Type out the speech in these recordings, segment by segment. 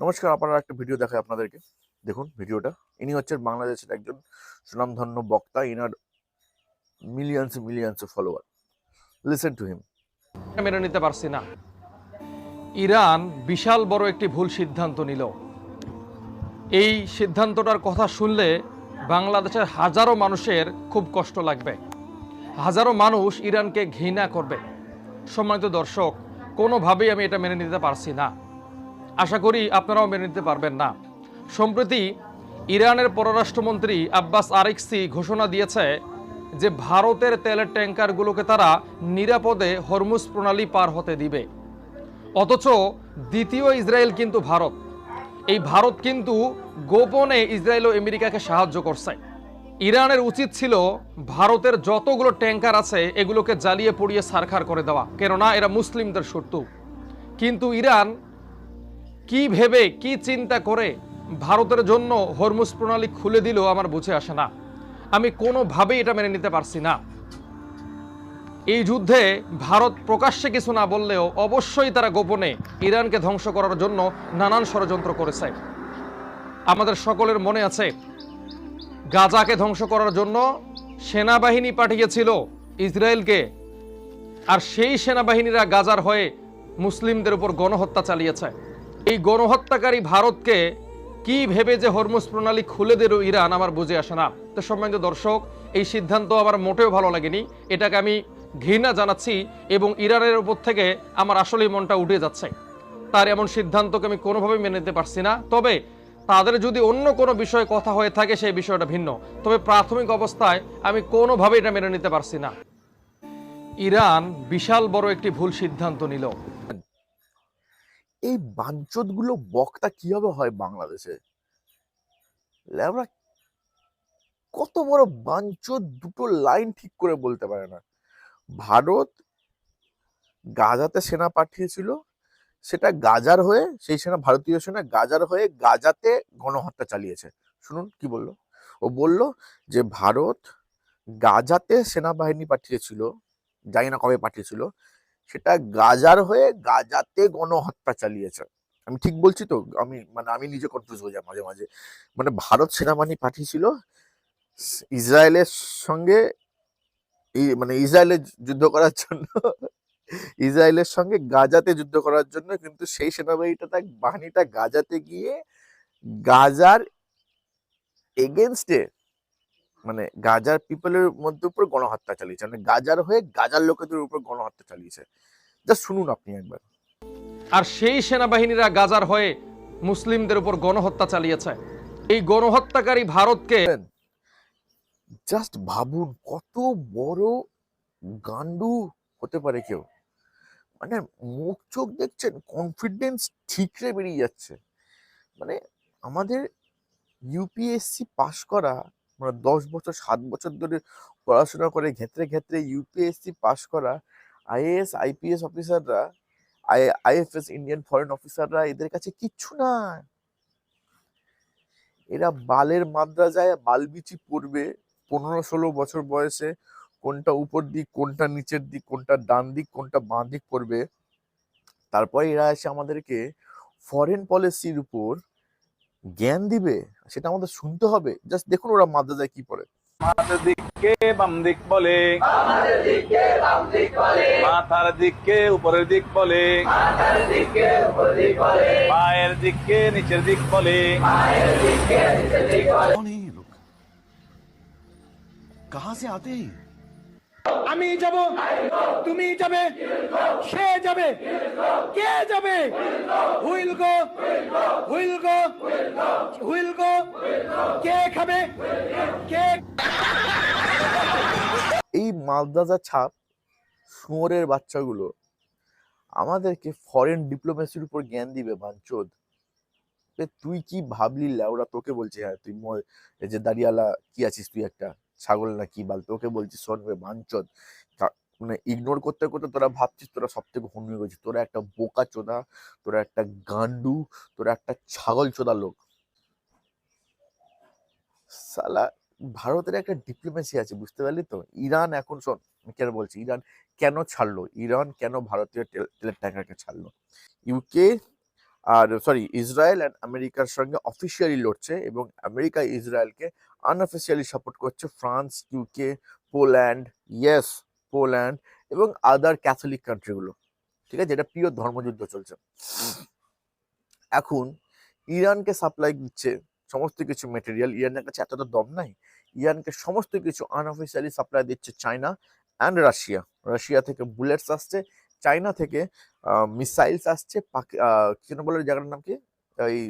নমস্কার, আপনারা একটা ভিডিও দেখায় আপনাদেরকে। দেখুন ভিডিওটা। ইনি হচ্ছেন বাংলাদেশের একজন সুনামধন্য বক্তা। Inner millions of follower. Listen to him. মেনে নিতে পারছি না। ইরান বিশাল বড় একটি ভুল সিদ্ধান্ত নিল। এই সিদ্ধান্তটার কথা শুনলে বাংলাদেশের হাজারো মানুষের খুব কষ্ট লাগবে। হাজারো মানুষ ইরানকে ঘৃণা করবে। সম্মানিত দর্শক, কোনোভাবেই আমি এটা মেনে নিতে পারছি না। আশা করি আপনারাও মেনে নিতে পারবেন না। সম্প্রতি ইরানের পররাষ্ট্রমন্ত্রী আব্বাস আরাকচি ঘোষণা দিয়েছে যে ভারতের তেলের ট্যাঙ্কারগুলোকে তারা নিরাপদে হরমুজ প্রণালী পার হতে দিবে। অথচ দ্বিতীয় ইসরায়েল কিন্তু ভারত। এই ভারত কিন্তু গোপনে ইসরায়েল ও আমেরিকাকে সাহায্য করছে। ইরানের উচিত ছিল ভারতের যতগুলো ট্যাঙ্কার আছে এগুলোকে জ্বালিয়ে পুড়িয়ে ছারখার করে দেওয়া, কেননা এরা মুসলিমদের শত্রু। কিন্তু ইরান কি ভেবে কি চিন্তা করে ভারতের জন্য হরমুজ প্রণালী খুলে দিল আমার বুঝে আসে না। আমি কোনোভাবেই এটা মেনে নিতে পারছি না। এই যুদ্ধে ভারত প্রকাশ্যে কিছু না বললেও অবশ্যই তারা গোপনে ইরানকে ধ্বংস করার জন্য নানান ষড়যন্ত্র করেছে। আমাদের সকলের মনে আছে, গাজাকে ধ্বংস করার জন্য সেনাবাহিনী পাঠিয়েছিল ইসরায়েলকে, আর সেই সেনাবাহিনীরা গাজার হয়ে মুসলিমদের উপর গণহত্যা চালিয়েছে। এই গণহত্যাকারী ভারতকে কি ভেবে যে হরমুজ প্রণালী খুলে দিল ইরান আমার বুঝে আসে না। তো সম্মানিত দর্শক, এই সিদ্ধান্ত আমার মোটেও ভালো লাগেনি। এটাকে আমি ঘৃণা জানাচ্ছি এবং ইরানের উপর থেকে আমার আসলেই মনটা উঠে যাচ্ছে। তার এমন সিদ্ধান্তকে আমি কোনোভাবেই মেনে নিতে পারছি না। তবে তাদের যদি অন্য কোনো বিষয়ে কথা হয়ে থাকে সেই বিষয়টা ভিন্ন, তবে প্রাথমিক অবস্থায় আমি কোনোভাবেই এটা মেনে নিতে পারছি না। ইরান বিশাল বড় একটি ভুল সিদ্ধান্ত নিল। এই বাঞ্চোতগুলো বক্তা কিভাবে হয় বাংলাদেশে? লেবরা কত বড় বাঞ্চোত, দুটো লাইন ঠিক করে বলতে পারে না। ভারত গাজাতে সেনা পাঠিয়েছিল, সেটা গাজার হয়ে, সেই সেনা ভারতীয় সেনা গাজার হয়ে গাজাতে গণহত্যা চালিয়েছে। শুনুন কি বললো। ও বলল যে ভারত গাজাতে সেনাবাহিনী পাঠিয়েছিল, জানি না কবে পাঠিয়েছিল, সেটা গাজার হয়ে গাজাতে গণহত্যা চালিয়েছে। আমি ঠিক বলছি তো? আমি নিজে কনফিউজ হয়ে যাই মাঝে মাঝে। ভারত সেনাবাহিনী পাঠিয়েছিল ইসরায়েলের সঙ্গে, ইসরায়েলের যুদ্ধ করার জন্য, ইসরায়েলের সঙ্গে গাজাতে যুদ্ধ করার জন্য, কিন্তু সেই বাহিনীটা গাজাতে গিয়ে গাজার এগেনস্টে, গাজার পিপলের মধ্যে উপর গণহত্যা চালিয়েছে, গাজার হয়ে গাজার লোকেদের উপর গণহত্যা চালিয়েছে। জাস্ট শুনুন আপনি একবার। আর সেই সেনাবাহিনীরা গাজার হয়ে মুসলিমদের উপর গণহত্যা চালিয়েছে। এই গণহত্যাকারী ভারতকে জাস্ট ভাবুন কত বড় গান্ডু হতে পারে কেউ। মুখ চোখ দেখছেন, কনফিডেন্স ঠিকরে বেরিয়ে যাচ্ছে। আমাদের ইউপিএসসি পাশ করা, 10 বছর 7 বছর ধরে পড়াশোনা করে ক্ষেত্রে ক্ষেত্রে ইউপিএসসি পাশ করা আইএএস আইপিএস অফিসাররা, আইএফএস ইন্ডিয়ান ফরেন অফিসাররা, এদের কাছে কিচ্ছু না। এরা বালের মাদ্রাসায় বালবিচি পড়বে 15-16 বছর বয়সে, কোনটা উপর দিক, কোনটা নিচের দিক, কোনটা ডান দিক, কোনটা বাঁ দিক পড়বে। তারপরে এরা এসে আমাদেরকে ফরেন পলিসির উপর জ্ঞান দিবে, সেটা আমাদের শুনতে হবে। জাস্ট দেখুন ওরা মাদ্রাসায় কি পড়ে। মাথার দিককে বাম দিক বলে, মাথার দিককে উপরের দিক বলে, পায়ের দিককে নিচের দিক বলে। कौन है ये लोग? कहां से आते हैं? আমি যাব, তুমি যাবে, সে যাবে, কে যাবে? হুইল গো, হুইল গো, হুইল গো, কে খাবে, কে? এই মাদ্রাসা ছাপ শুয়োরের বাচ্চাগুলো আমাদেরকে ফরেন ডিপ্লোমেসির উপর জ্ঞান দিবে। বাঞ্চোদ, তুই কি ভাবলি ল্যাওড়া? তোকে বলছি, হ্যাঁ তুই এই যে দাঁড়িয়ালা কি আছিস, তুই একটা ছাগল না কি বাল, তোকে বলছি শোনবে বাঞ্চোদ। ইগনোর করতে করতে তোরা ভাবছিস তোরা সব থেকে হন্য হয়ে গেছিস। তোরা একটা বোকা চোদা, তোরা একটা গান্ডু, তোরা একটা ছাগল চোদা লোক। সালা ভারতের একটা ডিপ্লোমেসি আছে, বুঝতে পারলি তো? ইরান এখন শোন, আমি কেন বলছি ইরান কেন ছাড়লো, ইরান কেন ভারতীয় তেলের ট্যাঙ্কারকে ছাড়লো। ইউকে আর সরি, ইসরায়েল অ্যান্ড আমেরিকার সঙ্গে অফিসিয়ালি লড়ছে, এবং আমেরিকা ইসরায়েলকে আনঅফিসিয়ালি সাপোর্ট করছে France, UK, Poland, yes, Poland এবং আদার ক্যাথলিক কান্ট্রিগুলো। ঠিক আছে, এটা প্রিয় ধর্মযুদ্ধ চলছে। এখন ইরানকে সাপ্লাই দিচ্ছে সমস্ত কিছু মেটেরিয়াল, ইরানের কাছে এতটা দম নাই। ইরানকে সমস্ত কিছু আনঅফিসিয়ালি সাপ্লাই দিচ্ছে চায়না অ্যান্ড রাশিয়া। রাশিয়া থেকে বুলেটস আসছে, চায়না থেকে মিসাইলস আসছে, কি যেন বলে জায়গাটার নাম কি, এই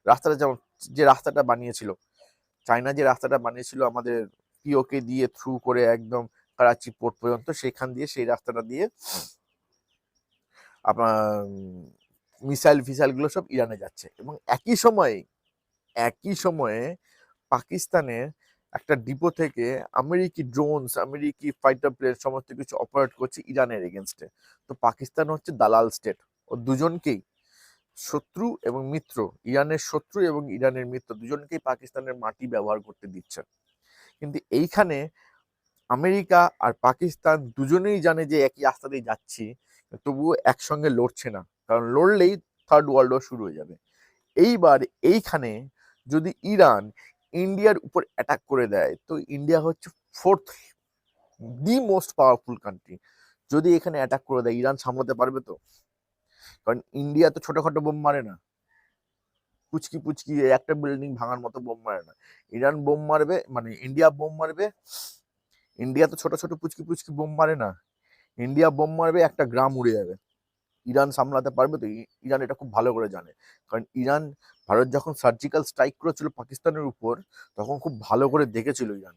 রাস্তাটা যেমন, যে রাস্তাটা বানিয়েছিল চায়না, যে রাস্তাটা বানিয়েছিল আমাদের পিওকে দিয়ে থ্রু করে একদম করাচি পোর্ট পর্যন্ত, সেখান দিয়ে, সেই রাস্তাটা দিয়ে আপনার মিসাইল ফিসাইল গুলো সব ইরানে যাচ্ছে। এবং একই সময়ে পাকিস্তানের একটা ডিপো থেকে আমেরিকি ড্রোনস, আমেরিকি ফাইটার প্লেন সমস্ত কিছু অপারেট করছে ইরানের এগেনস্টে। তো পাকিস্তান হচ্ছে দালাল স্টেট, ও দুজনকেই, শত্রু এবং মিত্র, ইরানের শত্রু এবং ইরানের মিত্র দুজনকেই পাকিস্তানের মাটি ব্যবহার করতে দিচ্ছে। কিন্তু এইখানে আমেরিকা আর পাকিস্তান দুজনেই জানে যে একই রাস্তা দিয়ে যাচ্ছি, তবুও একসঙ্গে লড়ছে না, কারণ লড়লেই থার্ড ওয়ার্ল্ড ওয়ার শুরু হয়ে যাবে। এইবার এইখানে যদি ইরান ইন্ডিয়ার উপর অ্যাটাক করে দেয়, তো ইন্ডিয়া হচ্ছে fourth the most powerful country. যদি এখানে অ্যাটাক করে দেয়, ইরান সামলাতে পারবে তো? কারণ ইন্ডিয়া তো ছোটখাটো বোম মারে না, পুচকি পুচকি একটা বিল্ডিং ভাঙার মতো বোম মারে না। ইরান বোম মারবে, মানে ইন্ডিয়া বোম মারবে, ইন্ডিয়া তো ছোট ছোট পুচকি পুচকি বোম মারে না, ইন্ডিয়া বোম মারবে, একটা গ্রাম উড়ে যাবে। ইরান সামলাতে পারবে তো? ইরান এটা খুব ভালো করে জানে, কারণ ইরান, ভারত যখন সার্জিক্যাল স্ট্রাইক করেছিল পাকিস্তানের উপর, তখন খুব ভালো করে দেখেছিল ইরান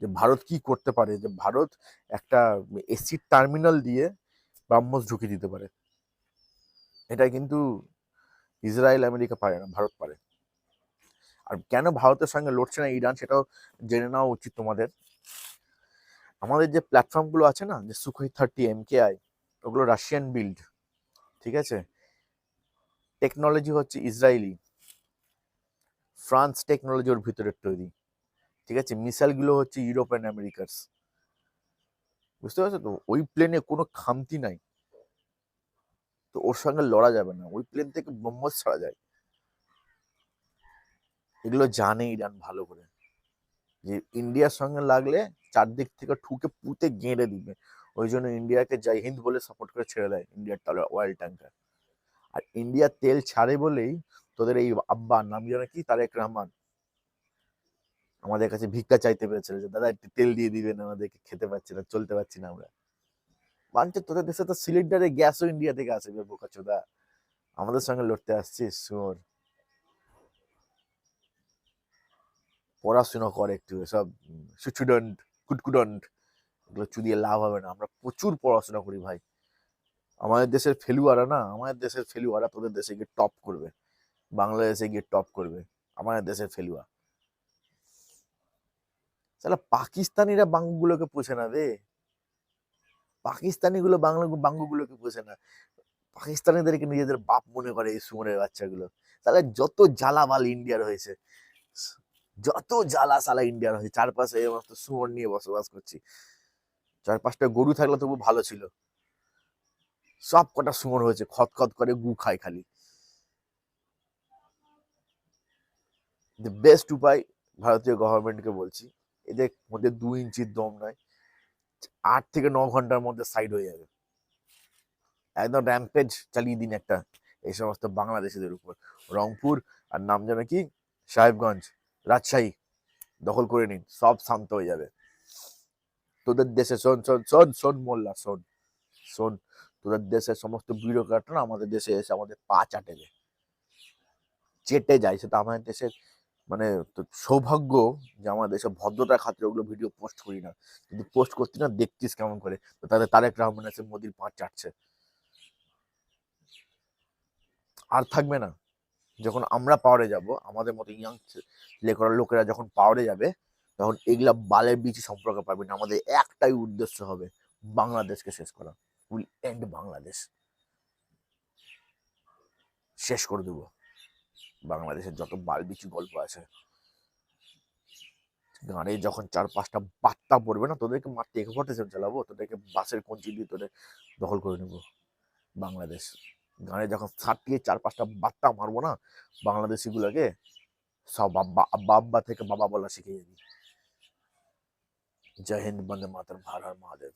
যে ভারত কি করতে পারে, যে ভারত একটা এসি টার্মিনাল দিয়ে ব্রাহ্মস ঢুকিয়ে দিতে পারে। এটা কিন্তু ইসরায়েল আমেরিকা পারে না, ভারত পারে। আর কেন ভারতের সঙ্গে লড়ছে না ইরান, সেটাও জেনে নেওয়া উচিত তোমাদের। আমাদের যে প্ল্যাটফর্মগুলো আছে না, যে সুখোই 30 MKI, ওগুলো রাশিয়ান বিল্ড। ঠিক আছে, টেকনোলজি হচ্ছে ইসরায়েলি, ফ্রান্স টেকনোলজি ওর ভিতরে তৈরি। ঠিক আছে, মিসাইলগুলো হচ্ছে ইউরোপ অ্যান্ড আমেরিকার। বুঝতে পারছো তো? ওই প্লেনে কোনো খামতি নাই, তো ওর সঙ্গে লড়া যাবে না, ওই প্লেন থেকে ব্রহ্মস ছাড়া যায়। এগুলো জানে ইরান ভালো করে, যে ইন্ডিয়ার সঙ্গে লাগলে চারদিক থেকে ঠুকে পুঁতে গেঁড়ে দিবে। ওই জন্য ইন্ডিয়াকে জয় হিন্দ বলে সাপোর্ট করে ছেড়ে দেয় ইন্ডিয়ার অয়েল ট্যাঙ্কার। আর ইন্ডিয়া তেল ছাড়ে বলেই তোদের এই আব্বা, নাম যেন কি, তারেক রহমান, আমাদের কাছে ভিক্ষা চাইতে পেরেছিল যে দাদা একটু তেল দিয়ে দিবেন, আমাদেরকে খেতে পাচ্ছি না, চলতে পারছি না আমরা। মানছে, তোদের দেশে তো সিলিন্ডারে গ্যাসও ইন্ডিয়া থেকে আসে, বোকা চোদা, আমাদের সঙ্গে লড়তে আসছিস শুয়োর। পড়াশোনা করে একটু, সব সুচুডন্ট কুটকুডন্ট, এগুলো চুদিয়ে লাভ হবে না। আমরা প্রচুর পড়াশোনা করি ভাই। আমাদের দেশের ফেলুয়ারা না, আমাদের দেশের ফেলুয়ারা তোদের দেশে গিয়ে টপ করবে, বাংলাদেশে গিয়ে টপ করবে, আমাদের দেশের ফেলুয়া। তাহলে পাকিস্তানিরা বাঙ্গুগুলোকে পোষে না রে, পাকিস্তানিগুলো বাঙ্গুগুলোকে পোষে না, পাকিস্তানিদেরকে নিজেদের বাপ মনে করে এই সুমনের বাচ্চাগুলো। তাহলে যত জ্বালাবাল ইন্ডিয়ার হয়েছে, যত জ্বালা সালা ইন্ডিয়ার হয়েছে, চারপাশে এই মস্ত সুমন নিয়ে বসবাস করছি। 4-5টা গরু থাকলে তবু ভালো ছিল, সব কটা সুমন হয়েছে, খতখত করে গু খায় খালি। দ্য বেস্ট উপায়, ভারতীয় গভর্নমেন্টকে বলছি, এদের মধ্যে 2 ইঞ্চির দম নয়, 8 থেকে 9 ঘন্টার মধ্যে সাইড হয়ে যাবে। একদম র্যাম্পেজ চালিয়ে দিন একটা এই সমস্ত বাংলাদেশিদের উপর। রংপুর আর নাম যেন কি, সাহেবগঞ্জ, রাজশাহী দখল করে নিন, সব শান্ত হয়ে যাবে। তোদের দেশে শোন শোন শোন শোন মোল্লা, শোন শোন, তোদের দেশের সমস্ত ব্যুরোক্রাটরা আমাদের দেশে এসে আমাদের পা চাটেবে, চেটে যায়। সেটা আমাদের দেশের মানে তো সৌভাগ্য যে আমাদের দেশে ভদ্রতার খাতিরে ওগুলো ভিডিও পোস্ট করি না। যদি পোস্ট করতি না, দেখতিস কেমন করে, তো তাদের তারেক রহমান এসে মোদির পা চাটছে। আর থাকবে না। যখন আমরা পাওয়ারে যাব, আমাদের মতো ইয়াং লেখরা লোকেরা যখন পাওয়ারে যাবে, তখন এগুলা বালের বিচি সম্পর্কে পারবে না। আমাদের একটাই উদ্দেশ্য হবে, বাংলাদেশকে শেষ করা। উইল এন্ড বাংলাদেশ, শেষ করে দেবো বাংলাদেশের যত বালবিচি গল্প আছে। গাড়ি যখন 4-5টা বার্তা পড়বে না, তোদেরকে মারতে একে চালাবো, তোদেরকে বাসের কঞ্চি দিয়ে তোদের দখল করে নেবো বাংলাদেশ। গানে যখন ছাটিয়ে 4-5টা বাত্তা মারবো না বাংলাদেশি গুলাকে, সব আব্বা আব্বা আব্বা থেকে বাবা বলা শিখে যাবি। জয় হিন্দ, বন্দে মাতরম, হর হর মহাদেব।